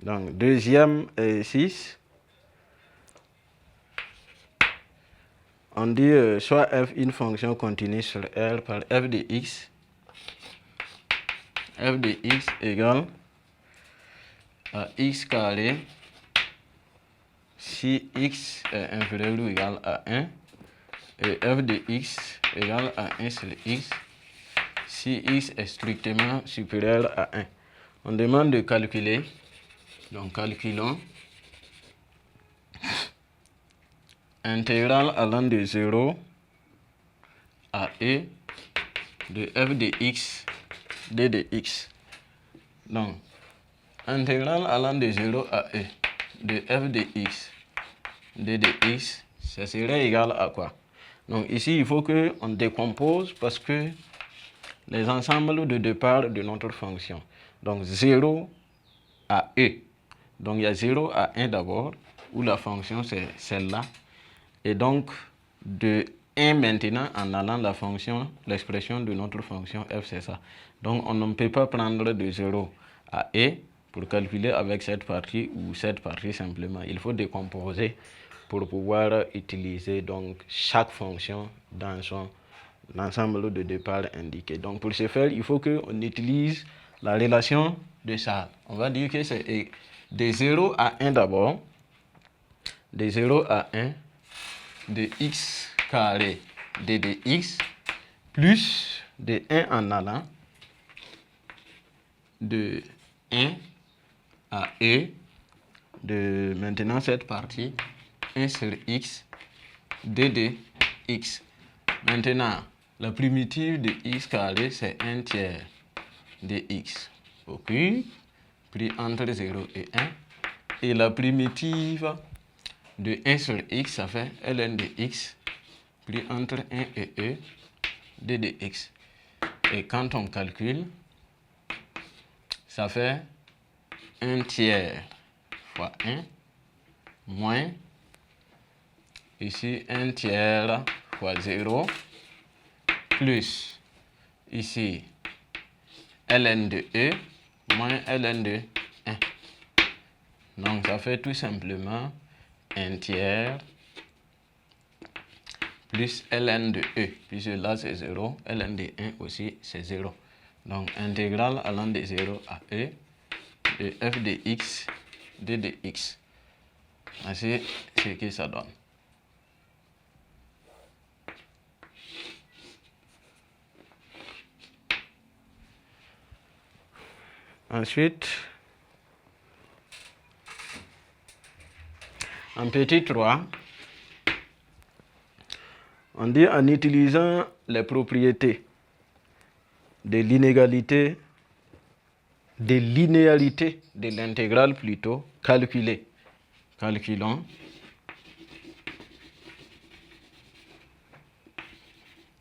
Donc, deuxième exercice. On dit soit f une fonction continue sur R par f de x. F de x égale à x carré si x est inférieur ou égal à 1. Et f de x égale à 1 sur x si x est strictement supérieur à 1. On demande de calculer. Donc calculons intégrale allant de 0 à e de f de x d de x. Donc intégrale allant de 0 à e de f de x d de x, ça serait égal à quoi? Donc ici il faut qu'on décompose parce que les ensembles de départ de notre fonction. Donc 0 à e. Donc il y a 0 à 1 d'abord, où la fonction c'est celle-là. Et donc de 1 maintenant en allant la fonction, l'expression de notre fonction f c'est ça. Donc on ne peut pas prendre de 0 à e pour calculer avec cette partie ou cette partie simplement. Il faut décomposer pour pouvoir utiliser donc chaque fonction dans son ensemble de départ indiqué. Donc pour ce faire, il faut qu'on utilise la relation de Sahel. On va dire que c'est de 0 à 1 d'abord, de 0 à 1 de x carré d de x plus de 1 en allant de 1 à e de maintenant cette partie 1 sur x d de x. Maintenant, la primitive de x carré c'est 1 tiers de x au cube pris entre 0 et 1. Et la primitive de 1 sur x, ça fait ln de x pris entre 1 et e d de x. Et quand on calcule, ça fait 1 tiers fois 1 moins ici 1 tiers fois 0 plus ici ln de e moins ln de 1. Donc ça fait tout simplement 1 tiers plus ln de e, puisque là c'est 0, ln de 1 aussi c'est 0. Donc intégrale allant de 0 à e de f de x d de x. Voici ce que ça donne. Ensuite, en petit 3, on dit en utilisant les propriétés de l'inégalité, de linéarité de l'intégrale plutôt, calculons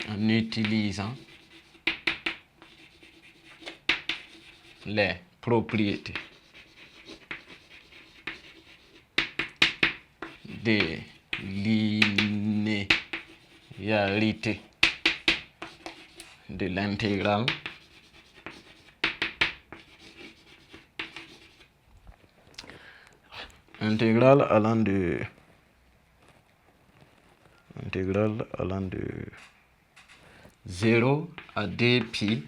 en utilisant les propriétés de linéarité de l'intégrale allant de 0 à 2π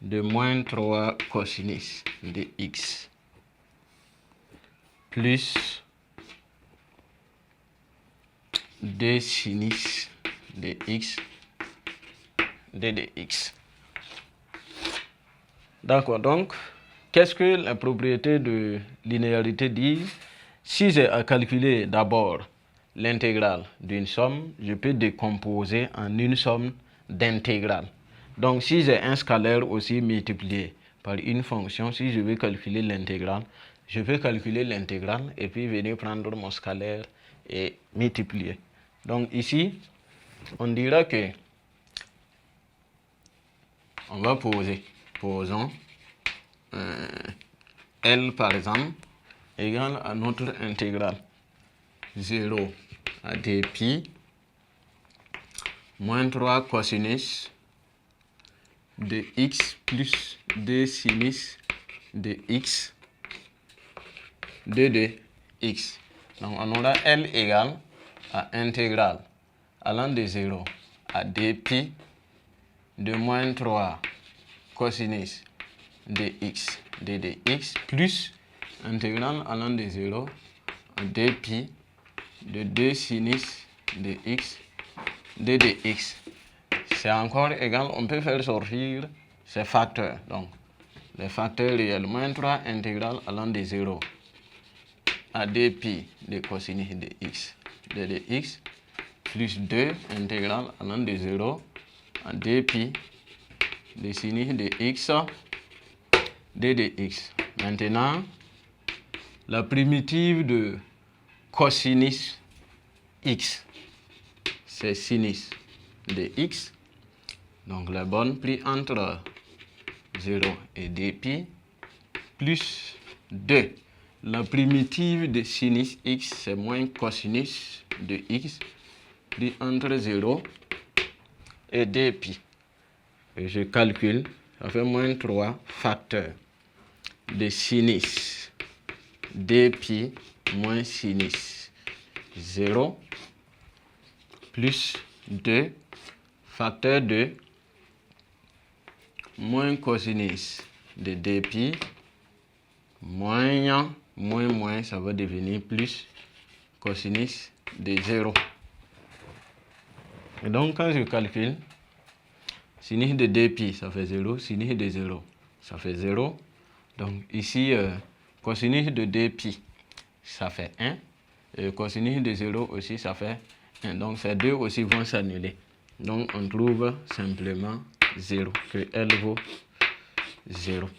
de moins 3 cosinus de x plus 2 sinus de x d de x. D'accord, donc qu'est-ce que la propriété de linéarité dit? Si j'ai à calculer d'abord l'intégrale d'une somme, je peux décomposer en une somme d'intégrales. Donc si j'ai un scalaire aussi multiplié par une fonction, si je veux calculer l'intégrale, je peux calculer l'intégrale et puis venir prendre mon scalaire et multiplier. Donc ici, on dira que on va posons L par exemple égale à notre intégrale 0 à 2π moins 3 cosinus de x plus 2 sinus de x, d de x. Donc on aura L égale à intégrale allant de 0 à dpi de moins 3 cosinus de x, d de x, plus intégrale allant de 0 à dpi de 2 sinus de x, d de x. C'est encore égal, on peut faire sortir ces facteurs. Donc, les facteurs réels, moins 3 intégrale allant de 0 à dpi de cosinus de x, d de x, plus 2 intégrale allant de 0 à dpi de sinus de x, d de x. Maintenant, la primitive de cosinus x, c'est sinus de x. Donc la bonne pris entre 0 et dpi, plus 2. La primitive de sinus x, c'est moins cosinus de x, pris entre 0 et dpi. Et je calcule, ça fait moins 3 facteurs de sinus dpi moins sinus 0 plus 2 facteur de moins cosinus de dpi moins ça va devenir plus cosinus de 0. Et donc quand je calcule, sinus de dpi ça fait 0, sinus de 0 ça fait 0. Donc ici cosinus de dpi ça fait 1 et cosinus de 0 aussi ça fait 1. Donc ces deux aussi vont s'annuler. Donc on trouve simplement 0, que L vaut 0.